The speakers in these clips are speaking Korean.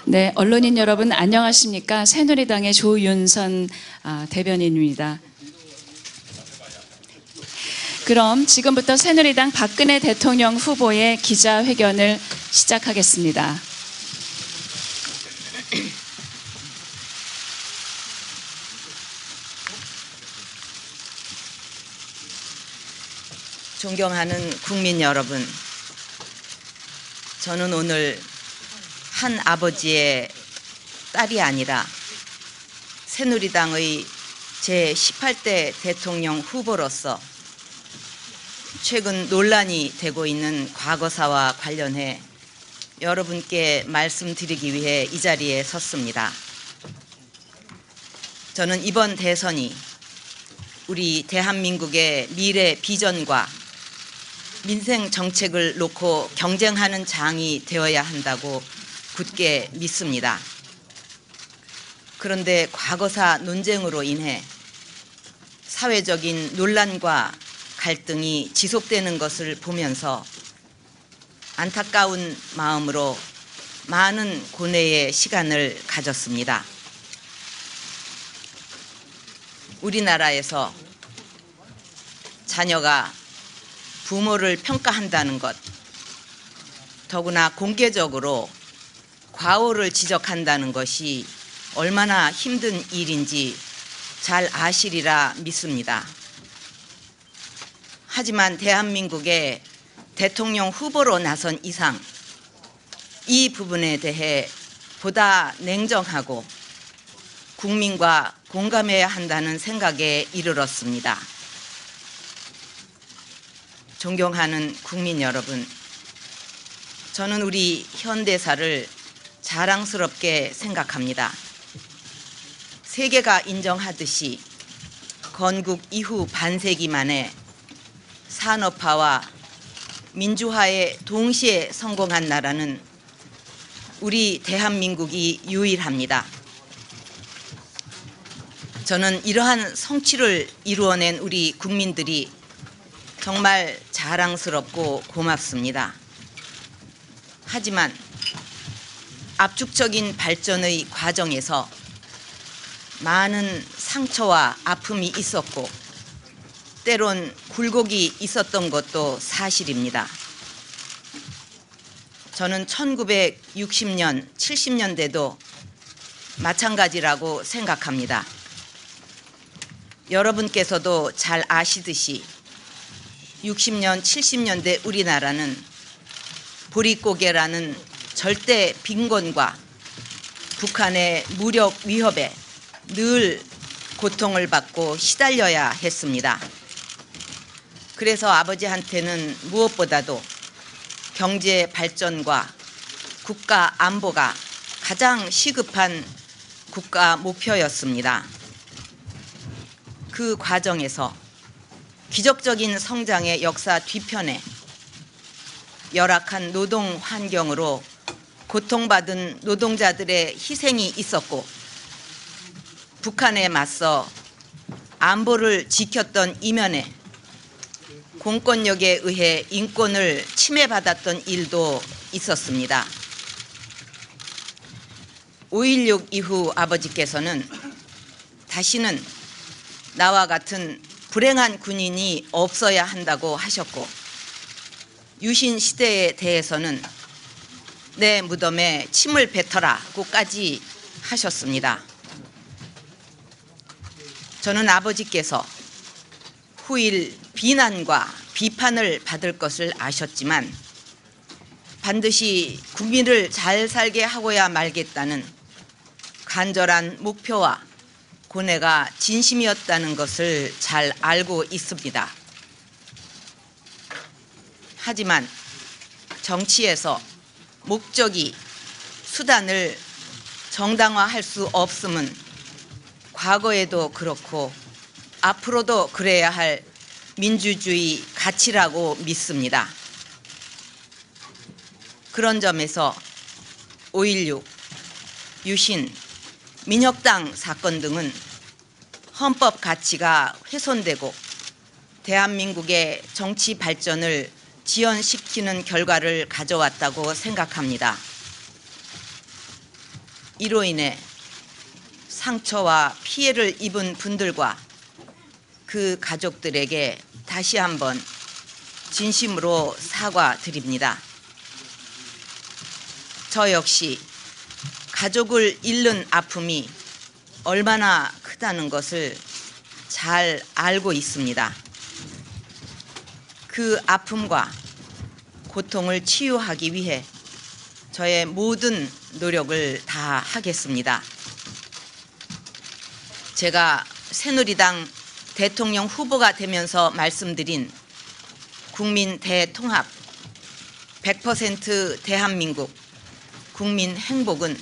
네, 언론인 여러분 안녕하십니까? 새누리당의 조윤선 대변인입니다. 그럼 지금부터 새누리당 박근혜 대통령 후보의 기자회견을 시작하겠습니다. 존경하는 국민 여러분, 저는 오늘 한 아버지의 딸이 아니라 새누리당의 제18대 대통령 후보로서 최근 논란이 되고 있는 과거사와 관련해 여러분께 말씀드리기 위해 이 자리에 섰습니다. 저는 이번 대선이 우리 대한민국의 미래 비전과 민생 정책을 놓고 경쟁하는 장이 되어야 한다고 굳게 믿습니다. 그런데 과거사 논쟁으로 인해 사회적인 논란과 갈등이 지속되는 것을 보면서 안타까운 마음으로 많은 고뇌의 시간을 가졌습니다. 우리나라에서 자녀가 부모를 평가한다는 것, 더구나 공개적으로 과오를 지적한다는 것이 얼마나 힘든 일인지 잘 아시리라 믿습니다. 하지만 대한민국의 대통령 후보로 나선 이상 이 부분에 대해 보다 냉정하고 국민과 공감해야 한다는 생각에 이르렀습니다. 존경하는 국민 여러분, 저는 우리 현대사를 자랑스럽게 생각합니다. 세계가 인정하듯이 건국 이후 반세기 만에 산업화와 민주화에 동시에 성공한 나라는 우리 대한민국이 유일합니다. 저는 이러한 성취를 이루어낸 우리 국민들이 정말 자랑스럽고 고맙습니다. 하지만 압축적인 발전의 과정에서 많은 상처와 아픔이 있었고 때론 굴곡이 있었던 것도 사실입니다. 저는 1960년, 70년대도 마찬가지라고 생각합니다. 여러분께서도 잘 아시듯이 60년, 70년대 우리나라는 보릿고개라는 절대 빈곤과 북한의 무력 위협에 늘 고통을 받고 시달려야 했습니다. 그래서 아버지한테는 무엇보다도 경제 발전과 국가 안보가 가장 시급한 국가 목표였습니다. 그 과정에서 기적적인 성장의 역사 뒤편에 열악한 노동 환경으로 고통받은 노동자들의 희생이 있었고 북한에 맞서 안보를 지켰던 이면에 공권력에 의해 인권을 침해받았던 일도 있었습니다. 5.16 이후 아버지께서는 다시는 나와 같은 불행한 군인이 없어야 한다고 하셨고 유신 시대에 대해서는 내 무덤에 침을 뱉어라고까지 하셨습니다. 저는 아버지께서 후일 비난과 비판을 받을 것을 아셨지만 반드시 국민을 잘 살게 하고야 말겠다는 간절한 목표와 고뇌가 진심이었다는 것을 잘 알고 있습니다. 하지만 정치에서 목적이 수단을 정당화할 수 없음은 과거에도 그렇고 앞으로도 그래야 할 민주주의 가치라고 믿습니다. 그런 점에서 5.16, 유신, 민혁당 사건 등은 헌법 가치가 훼손되고 대한민국의 정치 발전을 지연시키는 결과를 가져왔다고 생각합니다. 이로 인해 상처와 피해를 입은 분들과 그 가족들에게 다시 한번 진심으로 사과드립니다. 저 역시 가족을 잃는 아픔이 얼마나 크다는 것을 잘 알고 있습니다. 그 아픔과 고통을 치유하기 위해 저의 모든 노력을 다하겠습니다. 제가 새누리당 대통령 후보가 되면서 말씀드린 국민 대통합 100% 대한민국 국민 행복은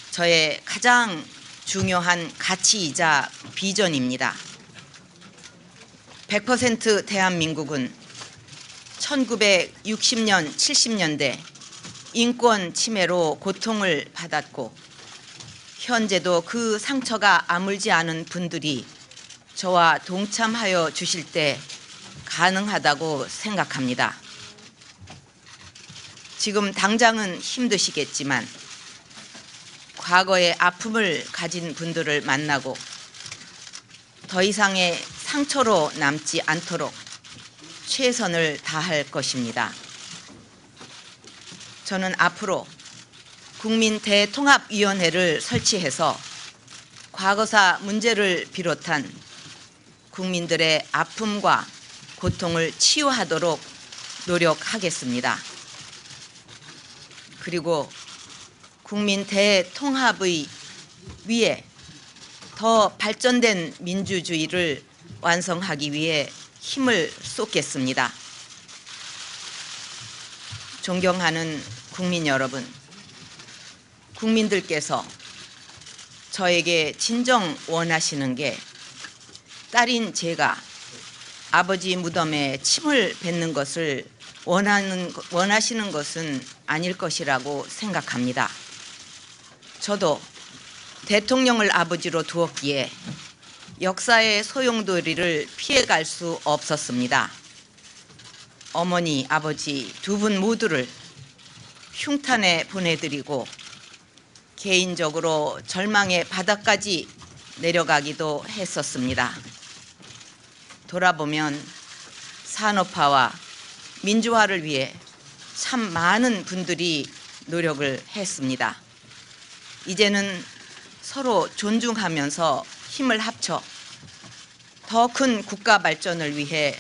저의 가장 중요한 가치이자 비전입니다. 100% 대한민국은 1960년, 70년대 인권 침해로 고통을 받았고 현재도 그 상처가 아물지 않은 분들이 저와 동참하여 주실 때 가능하다고 생각합니다. 지금 당장은 힘드시겠지만 과거의 아픔을 가진 분들을 만나고 더 이상의 상처로 남지 않도록 최선을 다할 것입니다. 저는 앞으로 국민 대통합위원회를 설치해서 과거사 문제를 비롯한 국민들의 아픔과 고통을 치유하도록 노력하겠습니다. 그리고 국민 대통합의 위에 더 발전된 민주주의를 완성하기 위해 힘을 쏟겠습니다. 존경하는 국민 여러분, 국민들께서 저에게 진정 원하시는 게 딸인 제가 아버지 무덤에 침을 뱉는 것을 원하시는 것은 아닐 것이라고 생각합니다. 저도 대통령을 아버지로 두었기에 역사의 소용돌이를 피해갈 수 없었습니다. 어머니, 아버지 두 분 모두를 흉탄에 보내드리고 개인적으로 절망의 바닥까지 내려가기도 했었습니다. 돌아보면 산업화와 민주화를 위해 참 많은 분들이 노력을 했습니다. 이제는 서로 존중하면서 힘을 합쳐 더 큰 국가 발전을 위해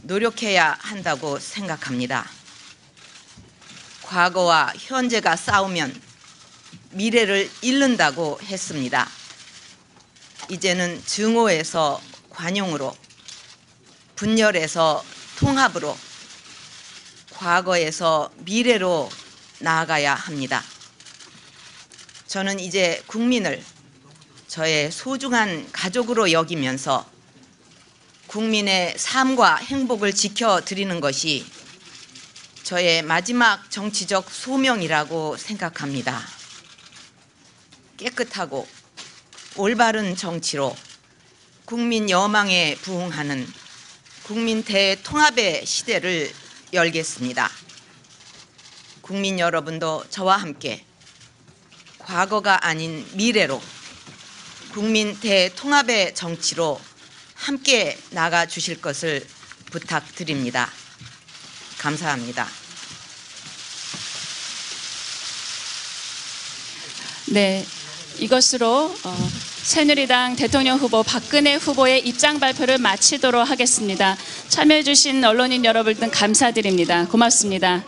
노력해야 한다고 생각합니다. 과거와 현재가 싸우면 미래를 잃는다고 했습니다. 이제는 증오에서 관용으로, 분열에서 통합으로, 과거에서 미래로 나아가야 합니다. 저는 이제 국민을 저의 소중한 가족으로 여기면서 국민의 삶과 행복을 지켜드리는 것이 저의 마지막 정치적 소명이라고 생각합니다. 깨끗하고 올바른 정치로 국민 여망에 부응하는 국민 대통합의 시대를 열겠습니다. 국민 여러분도 저와 함께 과거가 아닌 미래로 국민 대통합의 정치로 함께 나가 주실 것을 부탁드립니다. 감사합니다. 네, 이것으로 새누리당 대통령 후보 박근혜 후보의 입장 발표를 마치도록 하겠습니다. 참여해 주신 언론인 여러분 감사드립니다. 고맙습니다.